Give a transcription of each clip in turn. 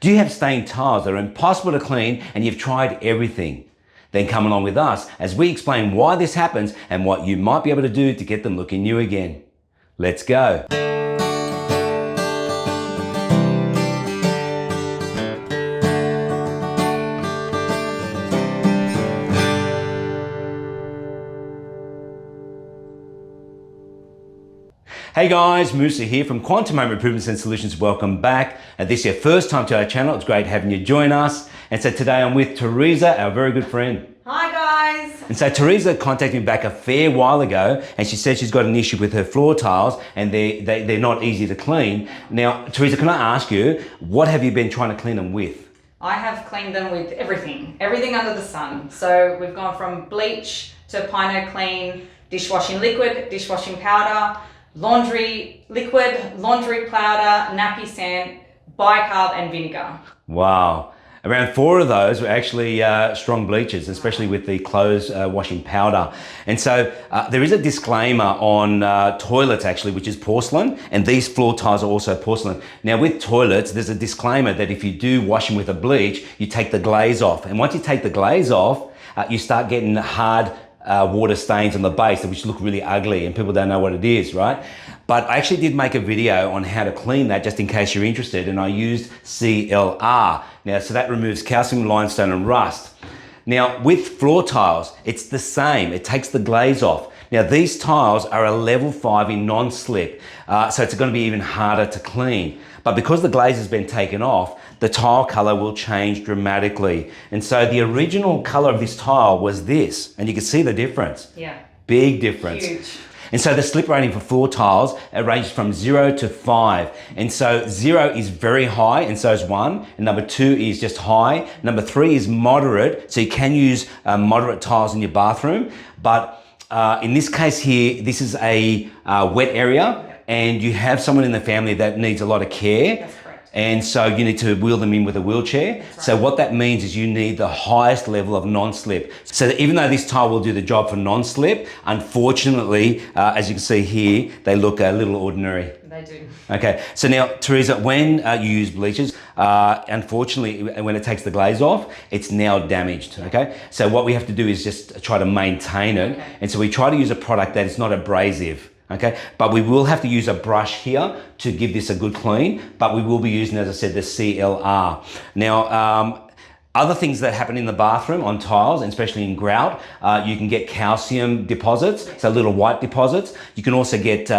Do you have stained tiles that are impossible to clean and you've tried everything? Then come along with us as we explain why this happens and what you might be able to do to get them looking new again. Let's go. Hey guys, Musa here from Quantum Home Improvements and Solutions. Welcome back. If this is your first time to our channel, it's great having you join us. And so today I'm with Teresa, our very good friend. Hi guys. And so Teresa contacted me back a fair while ago and she said she's got an issue with her floor tiles and they're not easy to clean. Now, Teresa, can I ask you, what have you been trying to clean them with? I have cleaned them with everything under the sun. So we've gone from bleach to Pino Clean, dishwashing liquid, dishwashing powder, laundry liquid, laundry powder, nappy sand, bicarb and vinegar. Wow. Around 4 of those were actually strong bleaches, especially with the clothes washing powder. And so there is a disclaimer on toilets actually, which is porcelain, and these floor tiles are also porcelain. Now with toilets, there's a disclaimer that if you do wash them with a bleach, you take the glaze off. And once you take the glaze off, you start getting hard water stains on the base, which look really ugly and people don't know what it is, right? But I actually did make a video on how to clean that just in case you're interested, and I used CLR. Now, so that removes calcium, limestone and rust. Now with floor tiles, it's the same. It takes the glaze off. Now these tiles are a level 5 in non-slip, so it's going to be even harder to clean. But because the glaze has been taken off, the tile color will change dramatically. And so the original color of this tile was this, and you can see the difference. Yeah. Big difference. Huge. And so the slip rating for floor tiles, it ranges from 0 to 5. And so 0 is very high, and so is 1. And number 2 is just high. Number 3 is moderate, so you can use moderate tiles in your bathroom. But in this case here, this is a wet area, and you have someone in the family that needs a lot of care. That's correct. And so you need to wheel them in with a wheelchair. Right. So what that means is you need the highest level of non-slip. So that even though this tile will do the job for non-slip, unfortunately, as you can see here, they look a little ordinary. They do. Okay, so now, Teresa, when you use bleaches, unfortunately, when it takes the glaze off, it's now damaged, okay? So what we have to do is just try to maintain it. Okay. And so we try to use a product that is not abrasive. Okay, but we will have to use a brush here to give this a good clean, but we will be using, as I said, the CLR. Now, other things that happen in the bathroom on tiles, and especially in grout, you can get calcium deposits, so little white deposits. You can also get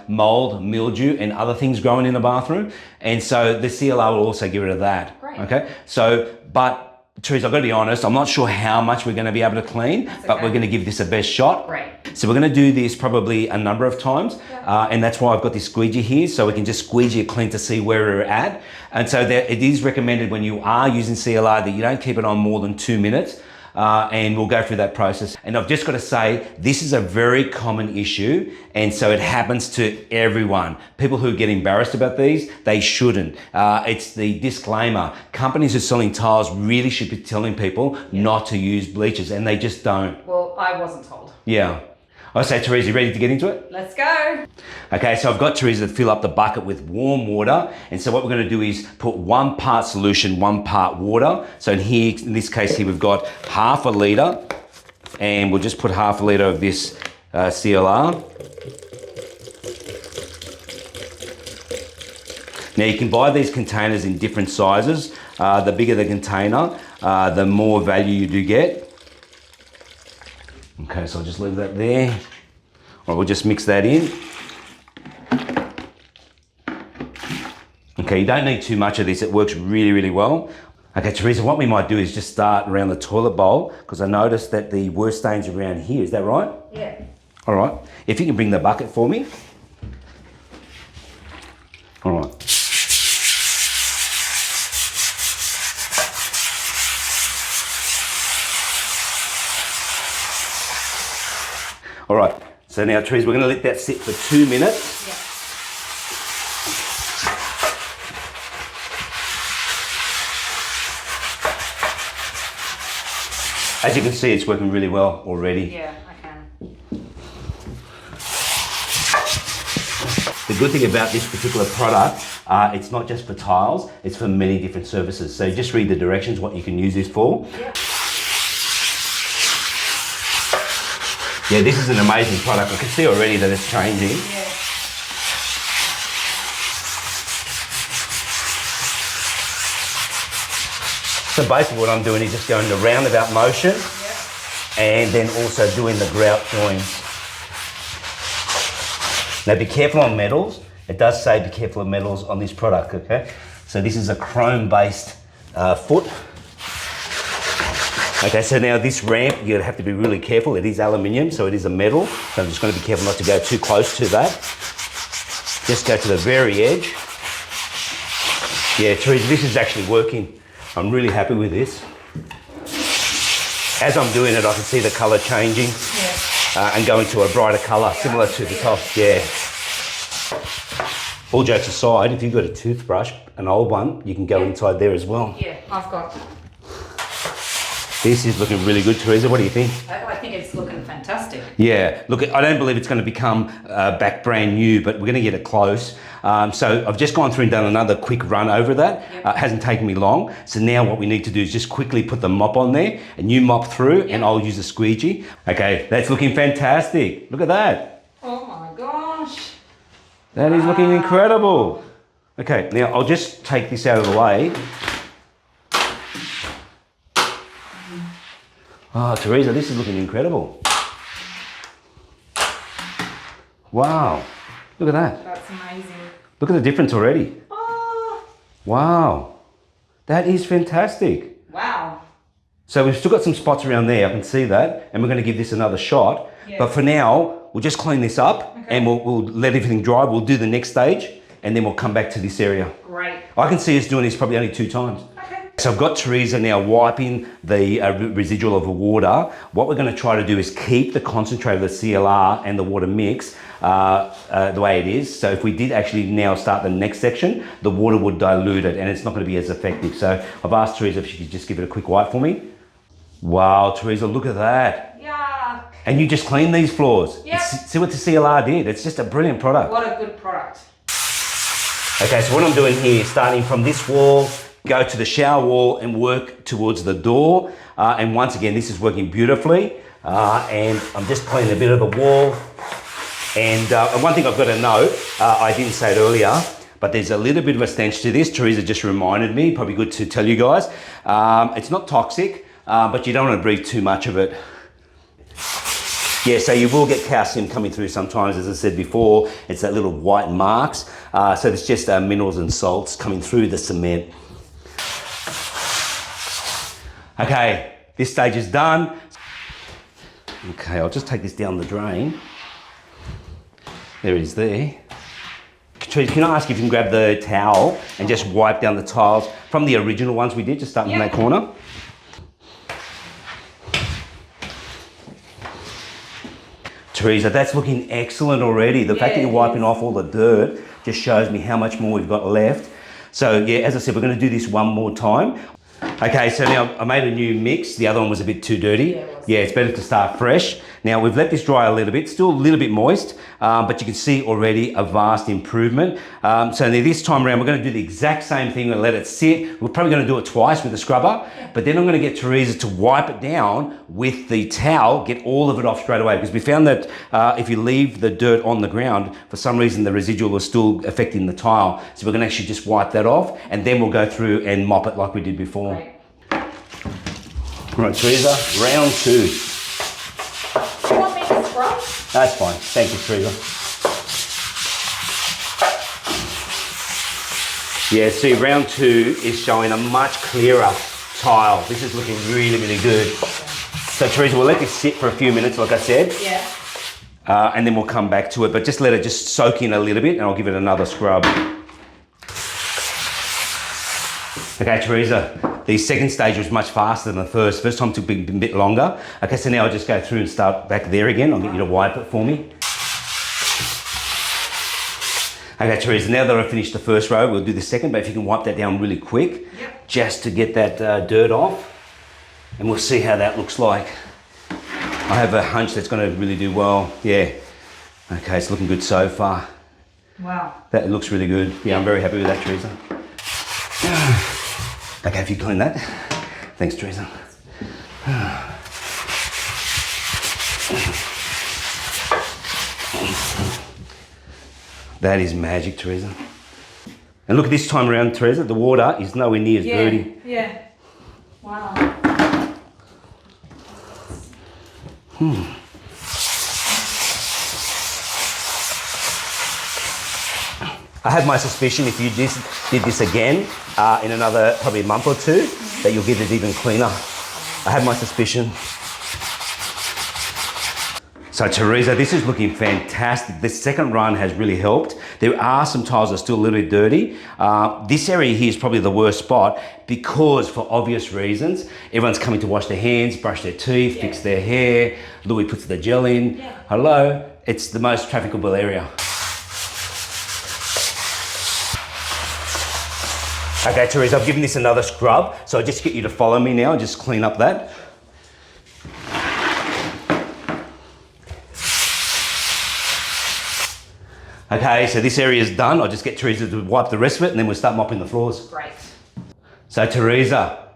mold, mildew, and other things growing in the bathroom. And so the CLR will also get rid of that. Great. Okay, so, but Teresa, I've got to be honest, I'm not sure how much we're going to be able to clean, but we're going to give this a best shot. Great. So we're going to do this probably a number of times, and that's why I've got this squeegee here, so we can just squeegee it clean to see where we're at. And so that it is recommended when you are using CLR that you don't keep it on more than 2 minutes, and we'll go through that process. And I've just got to say, this is a very common issue, and so it happens to everyone. People who get embarrassed about these, they shouldn't. It's the disclaimer. Companies who are selling tiles really should be telling people not to use bleaches, and they just don't. Well, I wasn't told. Yeah. I say, Teresa, you ready to get into it? Let's go. Okay, so I've got Teresa to fill up the bucket with warm water. And so what we're gonna do is put 1 part solution, 1 part water. So in this case here, we've got half a litre, and we'll just put half a litre of this CLR. Now you can buy these containers in different sizes. The bigger the container, the more value you do get. Okay, so I'll just leave that there. Or we'll just mix that in. Okay, you don't need too much of this. It works really, really well. Okay, Teresa, what we might do is just start around the toilet bowl, because I noticed that the worst stains are around here. Is that right? Yeah. All right. If you can bring the bucket for me. All right. All right, so now, Teresa, we're going to let that sit for 2 minutes. Yeah. As you can see, it's working really well already. Yeah, I can. The good thing about this particular product It's not just for tiles, it's for many different surfaces. So just read the directions, what you can use this for. Yep. Yeah, this is an amazing product. I can see already that it's changing. Yeah. So basically what I'm doing is just going the roundabout motion, Yep. and then also doing the grout joins. Now be careful on metals. It does say be careful of metals on this product, okay? So this is a chrome-based foot. Okay, so now this ramp, you're gonna have to be really careful. It is aluminium, so it is a metal. So I'm just gonna be careful not to go too close to that. Just go to the very edge. Yeah, Teresa, this is actually working. I'm really happy with this. As I'm doing it, I can see the color changing. Yeah. And going to a brighter colour, similar to the top, yeah. All jokes aside, if you've got a toothbrush, an old one, you can go inside there as well. Yeah, I've got. This is looking really good, Teresa. What do you think? I think it's looking fantastic. Yeah, look, I don't believe it's going to become back brand new, but we're going to get it close. So I've just gone through and done another quick run over that. Yep. It hasn't taken me long. So now what we need to do is just quickly put the mop on there, and you mop through, and I'll use a squeegee. Okay, that's looking fantastic. Look at that. Oh my gosh. That is looking incredible. Okay, now I'll just take this out of the way. Oh, Teresa, this is looking incredible. Wow, look at that. That's amazing. Look at the difference already. Oh, Wow, that is fantastic. wow. So we've still got some spots around there, I can see that, and we're going to give this another shot. Yeah. But for now, we'll just clean this up, and we'll let everything dry. We'll do the next stage, and then we'll come back to this area. Great. I can see us doing this probably only 2 times. Okay. So I've got Teresa now wiping the residual of the water. What we're going to try to do is keep the concentrate of the CLR and the water mix the way it is. So if we did actually now start the next section, the water would dilute it and it's not going to be as effective. So I've asked Teresa if she could just give it a quick wipe for me. Wow, Teresa, look at that. Yeah. And you just cleaned these floors. Yeah. See what the CLR did. It's just a brilliant product. What a good product. Okay, so what I'm doing here, starting from this wall, go to the shower wall and work towards the door. And once again, this is working beautifully. And I'm just cleaning a bit of the wall. And one thing I've got to note, I didn't say it earlier, but there's a little bit of a stench to this. Teresa just reminded me, probably good to tell you guys. It's not toxic, but you don't want to breathe too much of it. Yeah, so you will get calcium coming through sometimes, as I said before. It's that little white marks. So it's just minerals and salts coming through the cement. Okay, this stage is done. Okay, I'll just take this down the drain. There it is there. Teresa, can I ask if you can grab the towel and just wipe down the tiles from the original ones we did, just starting from that corner? Teresa, that's looking excellent already. The fact that you're wiping off all the dirt just shows me how much more we've got left. So yeah, as I said, we're going to do this one more time. Okay, so now I made a new mix. The other one was a bit too dirty. Yeah, it's better to start fresh. Now we've let this dry a little bit, still a little bit moist, but you can see already a vast improvement. So now this time around, we're going to do the exact same thing and let it sit. We're probably going to do it twice with the scrubber, but then I'm going to get Teresa to wipe it down with the towel, get all of it off straight away, because we found that if you leave the dirt on the ground, for some reason the residual is still affecting the tile. So we're going to actually just wipe that off, and then we'll go through and mop it like we did before. Right. Right, Teresa, round 2. Do you want me to scrub? That's fine. Thank you, Teresa. Yeah, see, round 2 is showing a much clearer tile. This is looking really, really good. So, Teresa, we'll let this sit for a few minutes, like I said. Yeah. And then we'll come back to it, but just let it just soak in a little bit and I'll give it another scrub. Okay, Teresa, the second stage was much faster than the first. First time took a bit longer. Okay, so now I'll just go through and start back there again. I'll get you to wipe it for me. Okay, Teresa, now that I've finished the first row, we'll do the second, but if you can wipe that down really quick, just to get that dirt off, and we'll see how that looks like. I have a hunch that's going to really do well. Yeah. Okay, it's looking good so far. Wow. That looks really good. Yeah, I'm very happy with that, Teresa. Okay, if you clean that. Thanks, Teresa. That is magic, Teresa. And look at this time around, Teresa, the water is nowhere near as dirty. Yeah. Wow. I have my suspicion if you did this again in another probably a month or two, that you'll get it even cleaner. I have my suspicion. So Teresa, this is looking fantastic. The second run has really helped. There are some tiles that are still a little bit dirty. This area here is probably the worst spot because for obvious reasons, everyone's coming to wash their hands, brush their teeth, fix their hair. Louis puts the gel in. Yeah. Hello, it's the most trafficable area. Okay, Teresa, I've given this another scrub, so I'll just get you to follow me now and just clean up that. Okay, so this area is done. I'll just get Teresa to wipe the rest of it and then we'll start mopping the floors. Great. So Teresa,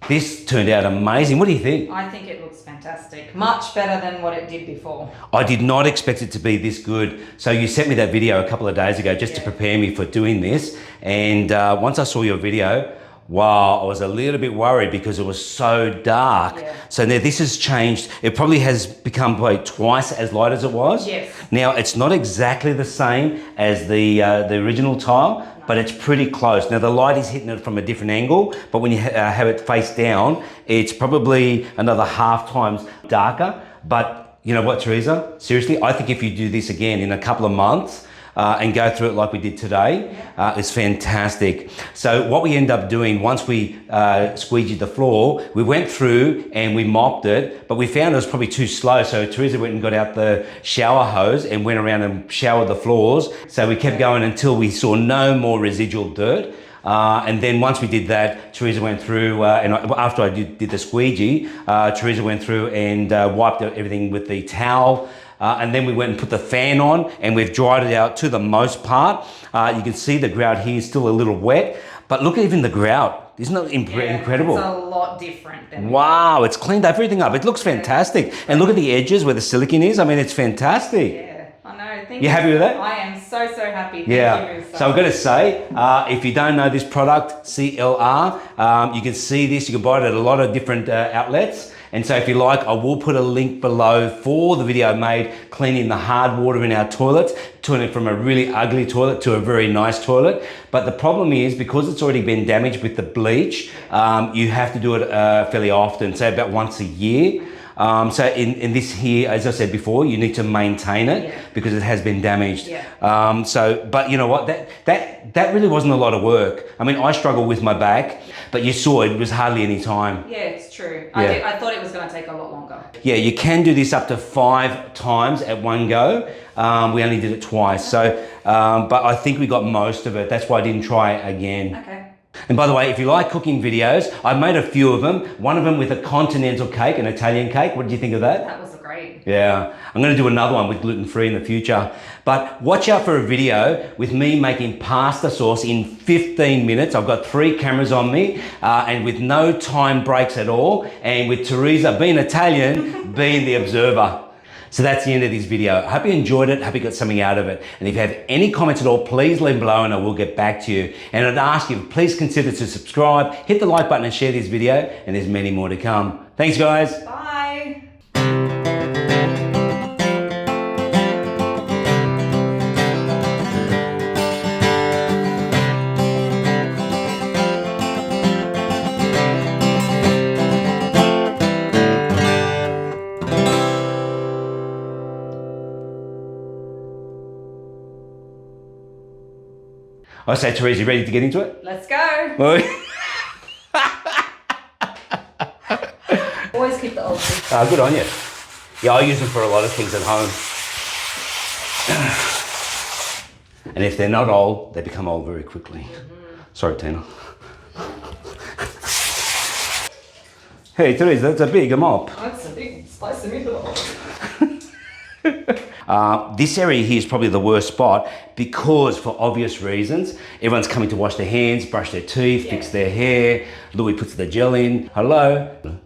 this turned out amazing. What do you think? I think it looks fantastic. Much better than what it did before. I did not expect it to be this good. So you sent me that video a couple of days ago just to prepare me for doing this. And once I saw your video, wow, I was a little bit worried because it was so dark. Yeah. So now this has changed. It probably has become like twice as light as it was. Yes. Now it's not exactly the same as the original tile, but it's pretty close. Now the light is hitting it from a different angle, but when you have it face down, it's probably another half times darker. But you know what, Teresa? Seriously, I think if you do this again in a couple of months, and go through it like we did today, it's fantastic. So what we end up doing once we squeegeed the floor, we went through and we mopped it, but we found it was probably too slow. So Teresa went and got out the shower hose and went around and showered the floors. So we kept going until we saw no more residual dirt. And then once we did that, Teresa went through, after I did the squeegee, Teresa went through and wiped everything with the towel. And then we went and put the fan on and we've dried it out to the most part. You can see the grout here is still a little wet, but look at even the grout. Isn't it incredible? It's a lot different than wow, it's cleaned everything up. It looks fantastic. And look at the edges where the silicone is. I mean, it's fantastic. Yeah, I know. Thank you happy with that? I am so happy. Thank you, so I've got to say, if you don't know this product, CLR, you can see this. You can buy it at a lot of different outlets. And so if you like, I will put a link below for the video I made cleaning the hard water in our toilets, turning it from a really ugly toilet to a very nice toilet. But the problem is, because it's already been damaged with the bleach, you have to do it fairly often, so about once a year. So in this here, as I said before, you need to maintain it because it has been damaged. But you know what, that really wasn't a lot of work. I mean, I struggle with my back, but you saw it was hardly any time. Yeah, it's true. I thought it was going to take a lot longer. Yeah, you can do this up to 5 times at one go. We only did it twice. So, but I think we got most of it. That's why I didn't try it again. Okay. And by the way, if you like cooking videos, I've made a few of them. One of them with a continental cake, an Italian cake. What did you think of that? That was great. Yeah, I'm going to do another one with gluten-free in the future. But watch out for a video with me making pasta sauce in 15 minutes. I've got 3 cameras on me and with no time breaks at all. And with Teresa, being Italian, being the observer. So that's the end of this video. I hope you enjoyed it. I hope you got something out of it. And if you have any comments at all, please leave them below and I will get back to you. And I'd ask you, please consider to subscribe, hit the like button and share this video. And there's many more to come. Thanks, guys. Bye. I say, Teresa, you ready to get into it? Let's go. Always keep the old ones. Good on you. Yeah, I use them for a lot of things at home. And if they're not old, they become old very quickly. Sorry, Tina. Hey, Teresa, that's a big mop. That's a big spicy meatball. This area here is probably the worst spot because, for obvious reasons, everyone's coming to wash their hands, brush their teeth, fix their hair. Louis puts the gel in. Hello.